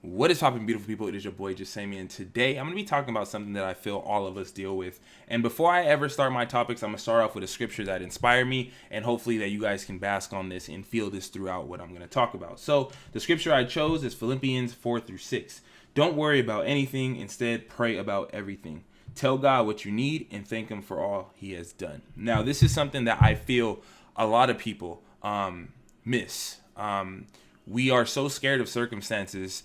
What is poppin', beautiful people? It is your boy Jesimein, and today I'm going to be talking about something that I feel all of us deal with. And before I ever start my topics, I'm going to start off with a scripture that inspired me, and hopefully that you guys can bask on this and feel this throughout what I'm going to talk about. So the scripture I chose is Philippians 4-6. Don't worry about anything, instead pray about everything. Tell God what you need and thank Him for all He has done. Now, this is something that I feel a lot of people miss. We are so scared of circumstances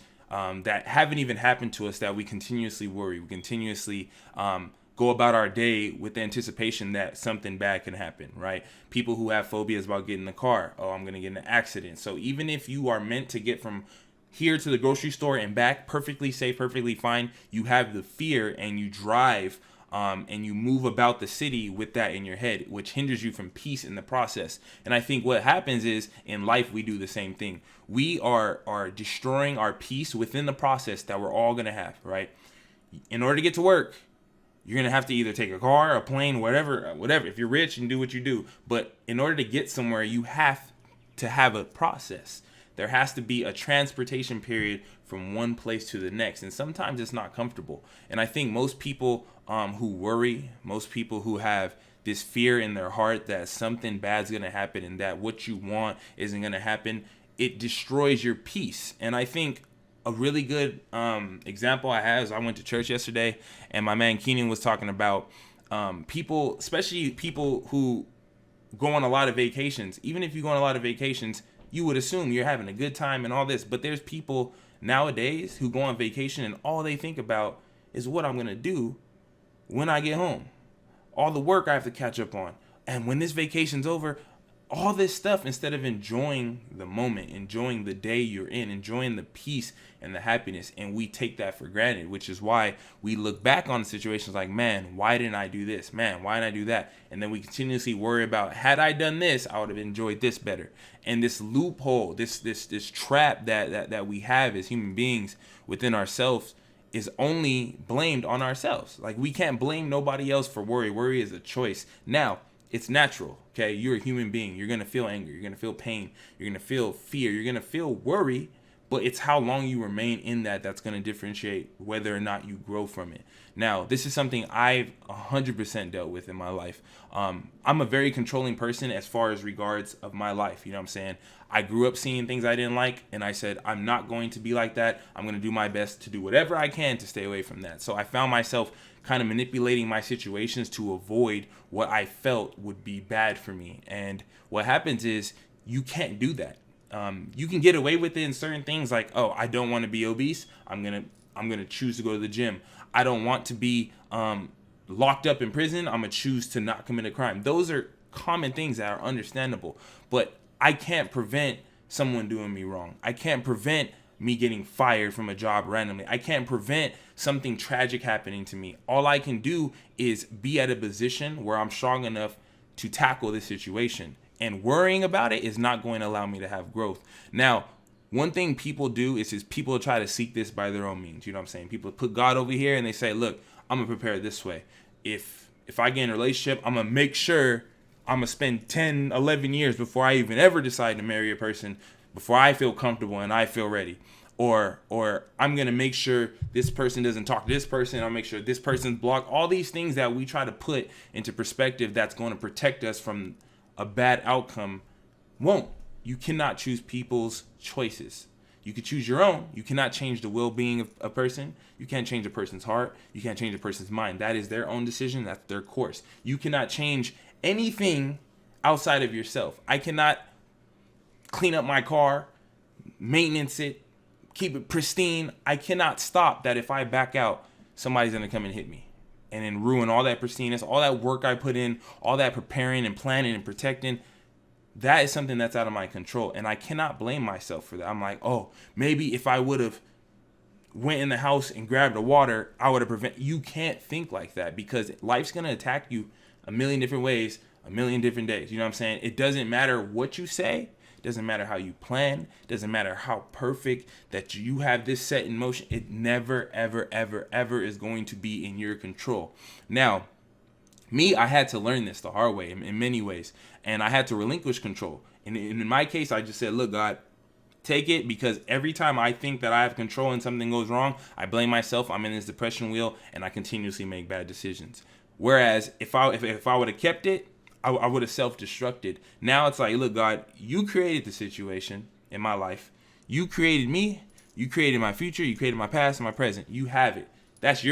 that haven't even happened to us that we continuously worry. We continuously go about our day with the anticipation that something bad can happen, right? People who have phobias about getting in the car. Oh, I'm going to get in an accident. So even if you are meant to get from here to the grocery store and back perfectly safe, perfectly fine, you have the fear and you drive and you move about the city with that in your head, which hinders you from peace in the process. And I think what happens is in life, we do the same thing. We are destroying our peace within the process that we're all going to have, right? In order to get to work, you're going to have to either take a car, a plane, whatever. If you're rich, and do what you do. But in order to get somewhere, you have to have a process. There has to be a transportation period from one place to the next. And sometimes it's not comfortable. And I think most people who worry, most people who have this fear in their heart that something bad's going to happen and that what you want isn't going to happen, it destroys your peace. And I think a really good example I have is I went to church yesterday and my man Keenan was talking about people, especially people who go on a lot of vacations. Even if you go on a lot of vacations, you would assume you're having a good time and all this. But there's people nowadays who go on vacation and all they think about is what I'm going to do when I get home. All the work I have to catch up on. And when this vacation's over, all this stuff, instead of enjoying the moment, enjoying the day you're in, enjoying the peace and the happiness. And we take that for granted, which is why we look back on situations like, man, why didn't I do this? Man, why didn't I do that? And then we continuously worry about, had I done this, I would have enjoyed this better. And this loophole, this trap that we have as human beings within ourselves is only blamed on ourselves. Like, we can't blame nobody else for worry. Worry is a choice. Now, it's natural, okay? You're a human being. You're going to feel anger. You're going to feel pain. You're going to feel fear. You're going to feel worry, but it's how long you remain in that's going to differentiate whether or not you grow from it. Now, this is something I've 100% dealt with in my life. I'm a very controlling person as far as regards of my life. You know what I'm saying? I grew up seeing things I didn't like, and I said, I'm not going to be like that. I'm going to do my best to do whatever I can to stay away from that. So I found myself kind of manipulating my situations to avoid what I felt would be bad for me. And what happens is you can't do that. You can get away with it in certain things like, oh, I don't want to be obese. I'm gonna choose to go to the gym. I don't want to be locked up in prison. I'm gonna choose to not commit a crime. Those are common things that are understandable. But I can't prevent someone doing me wrong. I can't prevent me getting fired from a job randomly. I can't prevent something tragic happening to me. All I can do is be at a position where I'm strong enough to tackle this situation. And worrying about it is not going to allow me to have growth. Now, one thing people do is people try to seek this by their own means. You know what I'm saying? People put God over here and they say, look, I'm going to prepare this way. If I get in a relationship, I'm going to make sure I'm going to spend 10, 11 years before I even ever decide to marry a person, before I feel comfortable and I feel ready. Or I'm going to make sure this person doesn't talk to this person. I'll make sure this person's blocked. All these things that we try to put into perspective that's going to protect us from a bad outcome won't. You cannot choose people's choices. You could choose your own. You cannot change the well-being of a person. You can't change a person's heart. You can't change a person's mind. That is their own decision. That's their course. You cannot change anything outside of yourself. I cannot clean up my car, maintenance it, keep it pristine. I cannot stop that. If I back out, somebody's going to come and hit me and then ruin all that pristineness, all that work I put in, all that preparing and planning and protecting. That is something that's out of my control, and I cannot blame myself for that. I'm like, oh, maybe if I would have went in the house and grabbed the water, I would have prevented. You can't think like that, because life's going to attack you a million different ways, a million different days. You know what I'm saying? It doesn't matter what you say. It doesn't matter how you plan. It doesn't matter how perfect that you have this set in motion. It never, ever, ever, ever is going to be in your control. Now, me, I had to learn this the hard way in many ways, and I had to relinquish control. And in my case, I just said, look, God, Take it, because every time I think that I have control and something goes wrong, I blame myself. I'm in this depression wheel and I continuously make bad decisions. Whereas if I would have kept it, I would have self-destructed. Now it's like, look, God, you created the situation in my life. You created me. You created my future. You created my past and my present. You have it. That's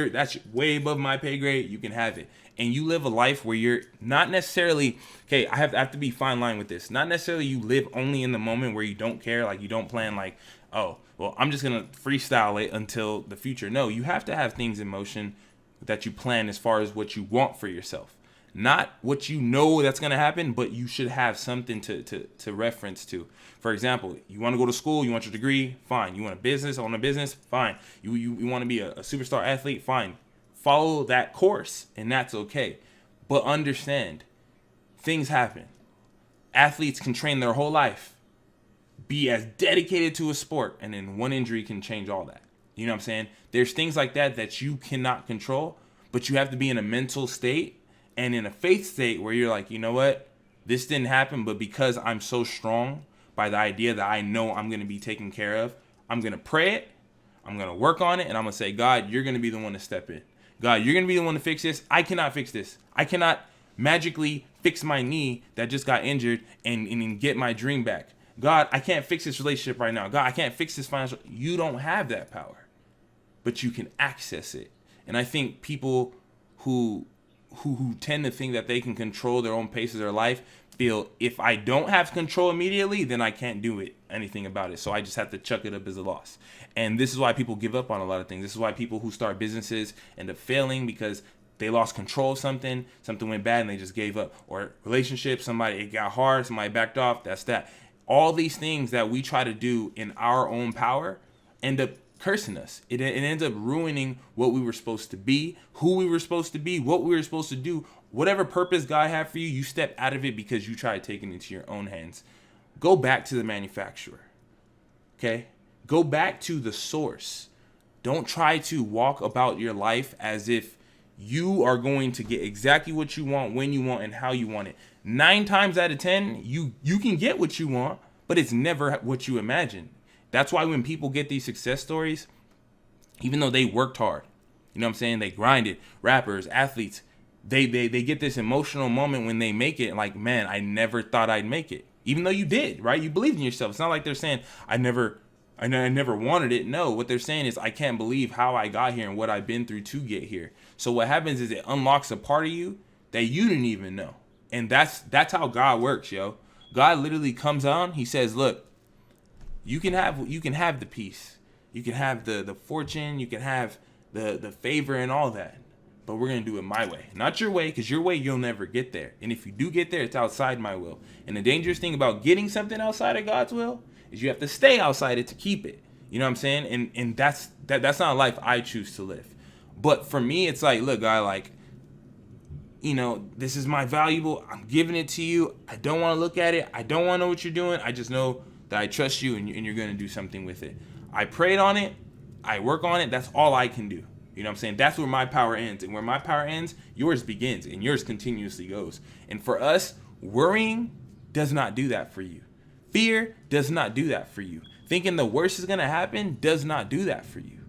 way above my pay grade. You can have it. And you live a life where you're not necessarily, okay, I have to be fine line with this. Not necessarily you live only in the moment where you don't care, like you don't plan like, oh, well, I'm just going to freestyle it until the future. No, you have to have things in motion that you plan as far as what you want for yourself. Not what you know that's going to happen, but you should have something to reference to. For example, you want to go to school, you want your degree, fine. You want a business, own a business, fine. You want to be a superstar athlete, fine. Follow that course, and that's okay. But understand, things happen. Athletes can train their whole life, be as dedicated to a sport, and then one injury can change all that. You know what I'm saying? There's things like that you cannot control, but you have to be in a mental state and in a faith state where you're like, you know what? This didn't happen, but because I'm so strong by the idea that I know I'm going to be taken care of, I'm going to pray it, I'm going to work on it, and I'm going to say, God, you're going to be the one to step in. God, you're going to be the one to fix this. I cannot fix this. I cannot magically fix my knee that just got injured and get my dream back. God, I can't fix this relationship right now. God, I can't fix this financial. You don't have that power, but you can access it. And I think people who tend to think that they can control their own pace of their life feel, if I don't have control immediately, then I can't do anything about it. So I just have to chuck it up as a loss. And this is why people give up on a lot of things. This is why people who start businesses end up failing, because they lost control of something went bad and they just gave up. Or relationships, it got hard, somebody backed off, that's that. All these things that we try to do in our own power end up cursing us. It ends up ruining what we were supposed to be, who we were supposed to be, what we were supposed to do. Whatever purpose God had for you, you step out of it because you try to take it into your own hands. Go back to the manufacturer. Okay? Go back to the source. Don't try to walk about your life as if you are going to get exactly what you want, when you want, and how you want it. 9 times out of 10, you can get what you want, but it's never what you imagine. That's why when people get these success stories, even though they worked hard, you know what I'm saying? They grinded, rappers, athletes, they get this emotional moment when they make it, like, man, I never thought I'd make it. Even though you did, right? You believed in yourself. It's not like they're saying, I never wanted it. No, what they're saying is, I can't believe how I got here and what I've been through to get here. So what happens is it unlocks a part of you that you didn't even know. And that's how God works, yo. God literally comes on, he says, look, you can have the peace, you can have the fortune, you can have the favor and all that, but we're going to do it my way, not your way, because your way, you'll never get there. And if you do get there, it's outside my will. And the dangerous thing about getting something outside of God's will is you have to stay outside it to keep it. You know what I'm saying? And that's not a life I choose to live. But for me, it's like, look, God, like, you know, this is my valuable, I'm giving it to you. I don't want to look at it. I don't want to know what you're doing. I just know that I trust you and you're going to do something with it. I prayed on it. I work on it. That's all I can do. You know what I'm saying? That's where my power ends. And where my power ends, yours begins, and yours continuously goes. And for us, worrying does not do that for you. Fear does not do that for you. Thinking the worst is going to happen does not do that for you.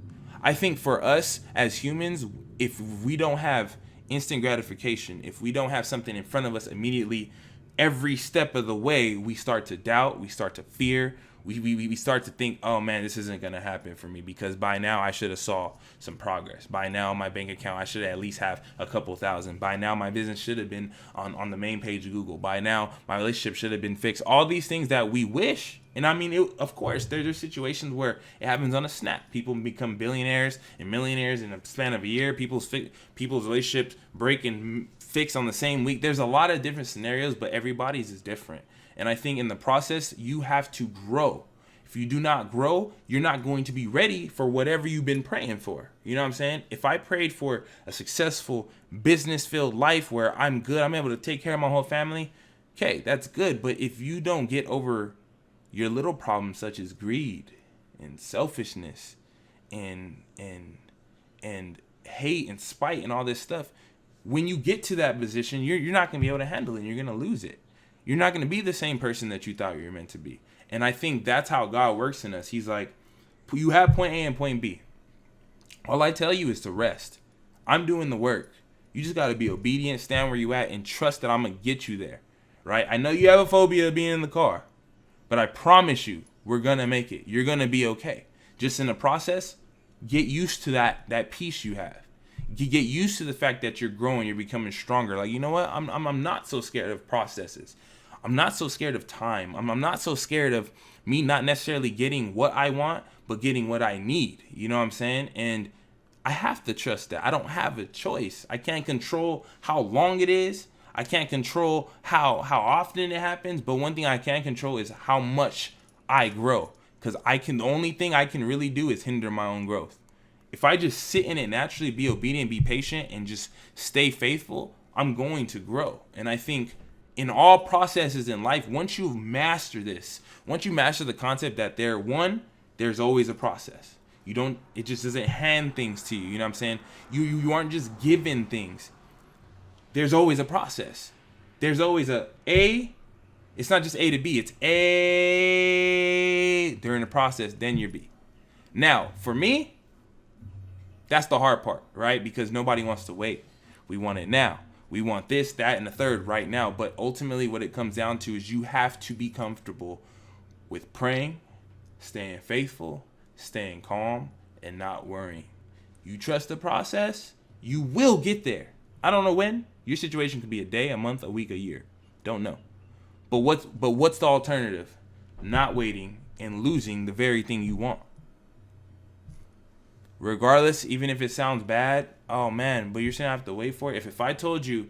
I think for us as humans, if we don't have instant gratification, if we don't have something in front of us immediately, every step of the way, we start to doubt, we start to fear, we start to think, oh man, this isn't going to happen for me, because by now I should have saw some progress. By now my bank account, I should at least have a couple thousand. By now my business should have been on the main page of Google. By now my relationship should have been fixed. All these things that we wish. And I mean, of course, there's situations where it happens on a snap. People become billionaires and millionaires in a span of a year. People's relationships break and fix on the same week. There's a lot of different scenarios, but everybody's is different. And I think in the process, you have to grow. If you do not grow, you're not going to be ready for whatever you've been praying for. You know what I'm saying? If I prayed for a successful business-filled life where I'm good, I'm able to take care of my whole family, okay, that's good. But if you don't get over your little problems such as greed and selfishness and hate and spite and all this stuff, when you get to that position, you're not going to be able to handle it, and you're going to lose it. You're not going to be the same person that you thought you were meant to be. And I think that's how God works in us. He's like, you have point A and point B. All I tell you is to rest. I'm doing the work. You just got to be obedient, stand where you at, and trust that I'm going to get you there, right? I know you have a phobia of being in the car, but I promise you, we're going to make it. You're going to be okay. Just in the process, get used to that peace you have. You get used to the fact that you're growing, you're becoming stronger. Like, you know what? I'm not so scared of processes. I'm not so scared of time. I'm not so scared of me not necessarily getting what I want, but getting what I need. You know what I'm saying? And I have to trust that. I don't have a choice. I can't control how long it is. I can't control how often it happens. But one thing I can control is how much I grow. Because the only thing I can really do is hinder my own growth. If I just sit in it naturally, be obedient, be patient, and just stay faithful, I'm going to grow. And I think in all processes in life, once you master this, once you master the concept that there's always a process. It just doesn't hand things to you. You know what I'm saying? You aren't just given things. There's always a process. There's always it's not just A to B, it's A during the process, then you're B. Now, for me, that's the hard part, right? Because nobody wants to wait. We want it now. We want this, that, and the third right now. But ultimately what it comes down to is you have to be comfortable with praying, staying faithful, staying calm, and not worrying. You trust the process, you will get there. I don't know when. Your situation could be a day, a month, a week, a year. Don't know. But what's the alternative? Not waiting and losing the very thing you want. Regardless, even if it sounds bad, oh man, but you're saying I have to wait for it. If I told you,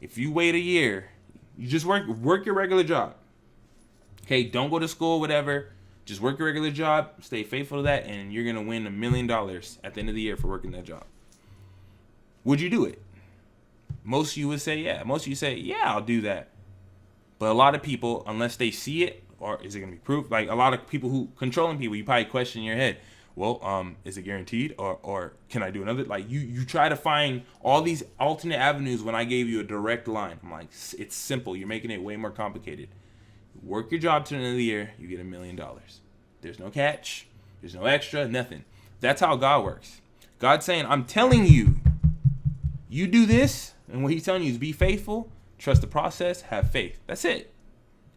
if you wait a year, you just work your regular job. Okay, don't go to school, whatever. Just work your regular job, stay faithful to that, and you're going to win $1 million at the end of the year for working that job. Would you do it? Most of you would say, yeah. Most of you say, yeah, I'll do that. But a lot of people, unless they see it, or is it going to be proof? Like a lot of people who controlling people, you probably question in your head, well, is it guaranteed? Or can I do another? Like you try to find all these alternate avenues when I gave you a direct line. I'm like, it's simple. You're making it way more complicated. Work your job to the end of the year, you get $1 million. There's no catch. There's no extra, nothing. That's how God works. God's saying, I'm telling you, you do this, and what he's telling you is be faithful, trust the process, have faith. That's it.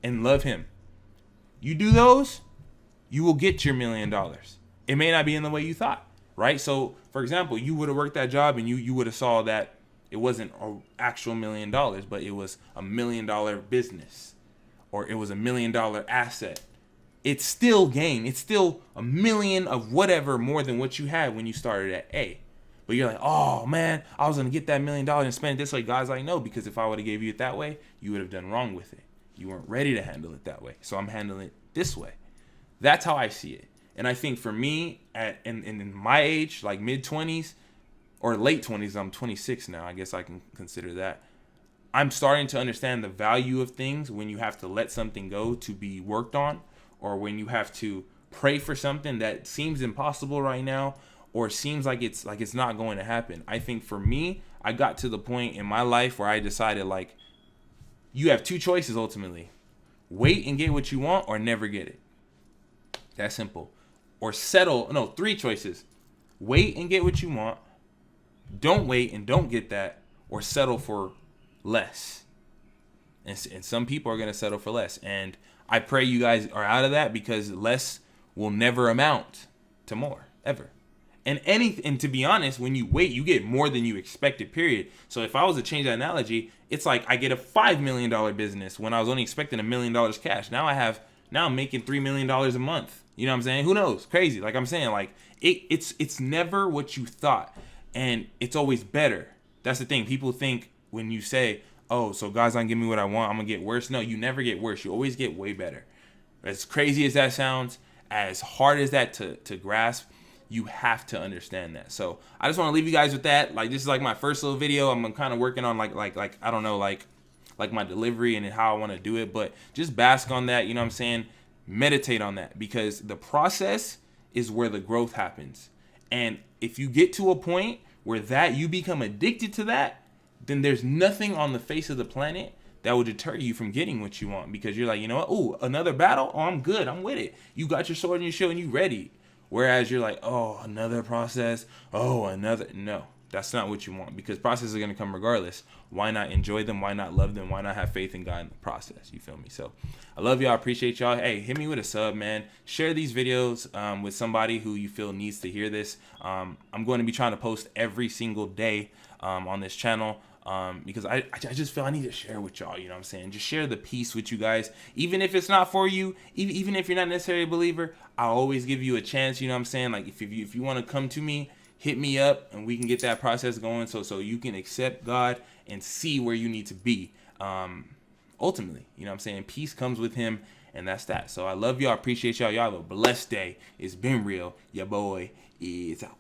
And love him. You do those, you will get your $1 million. It may not be in the way you thought, right? So, for example, you would have worked that job and you would have saw that it wasn't an actual $1 million, but it was $1 million business, or it was $1 million asset. It's still gain. It's still $1 million of whatever more than what you had when you started at A. But you're like, oh man, I was gonna get that $1 million and spend it this way. God's like, no, because if I would have gave you it that way, you would have done wrong with it. You weren't ready to handle it that way. So I'm handling it this way. That's how I see it. And I think for me, in my age, like mid-20s or late 20s, I'm 26 now. I guess I can consider that. I'm starting to understand the value of things when you have to let something go to be worked on, or when you have to pray for something that seems impossible right now, or seems like it's not going to happen. I think for me, I got to the point in my life where I decided, like, you have two choices ultimately. Wait and get what you want, or never get it. That's simple. Or three choices. Wait and get what you want. Don't wait and don't get that, or settle for less. And some people are going to settle for less. And I pray you guys are out of that, because less will never amount to more, ever. And to be honest, when you wait, you get more than you expected, period. So if I was to change that analogy, it's like I get a $5 million business when I was only expecting $1 million cash. Now I'm making $3 million a month. You know what I'm saying? Who knows? Crazy. Like I'm saying, like it's never what you thought, and it's always better. That's the thing. People think when you say, oh, so God's not giving me what I want, I'm gonna get worse. No, you never get worse. You always get way better. As crazy as that sounds, as hard as that to grasp, you have to understand that. So I just want to leave you guys with that. Like, this is like my first little video. I'm kind of working on like I don't know, like my delivery and how I want to do it, but just bask on that. You know what I'm saying? Meditate on that, because the process is where the growth happens. And if you get to a point where you become addicted to that, then there's nothing on the face of the planet that will deter you from getting what you want, because you're like, you know what? Oh, another battle? Oh, I'm good. I'm with it. You got your sword and your shield and you ready. Whereas you're like, oh, another process. Oh, another. No, that's not what you want, because processes are going to come regardless. Why not enjoy them? Why not love them? Why not have faith in God in the process? You feel me? So I love y'all. I appreciate y'all. Hey, hit me with a sub, man. Share these videos with somebody who you feel needs to hear this. I'm going to be trying to post every single day on this channel. Because I just feel I need to share with y'all, you know what I'm saying? Just share the peace with you guys. Even if it's not for you, even if you're not necessarily a believer, I'll always give you a chance, you know what I'm saying? Like if you want to come to me, hit me up and we can get that process going so you can accept God and see where you need to be. Ultimately, you know what I'm saying? Peace comes with him, and that's that. So I love y'all, appreciate y'all. Y'all have a blessed day. It's been real. Your boy is out.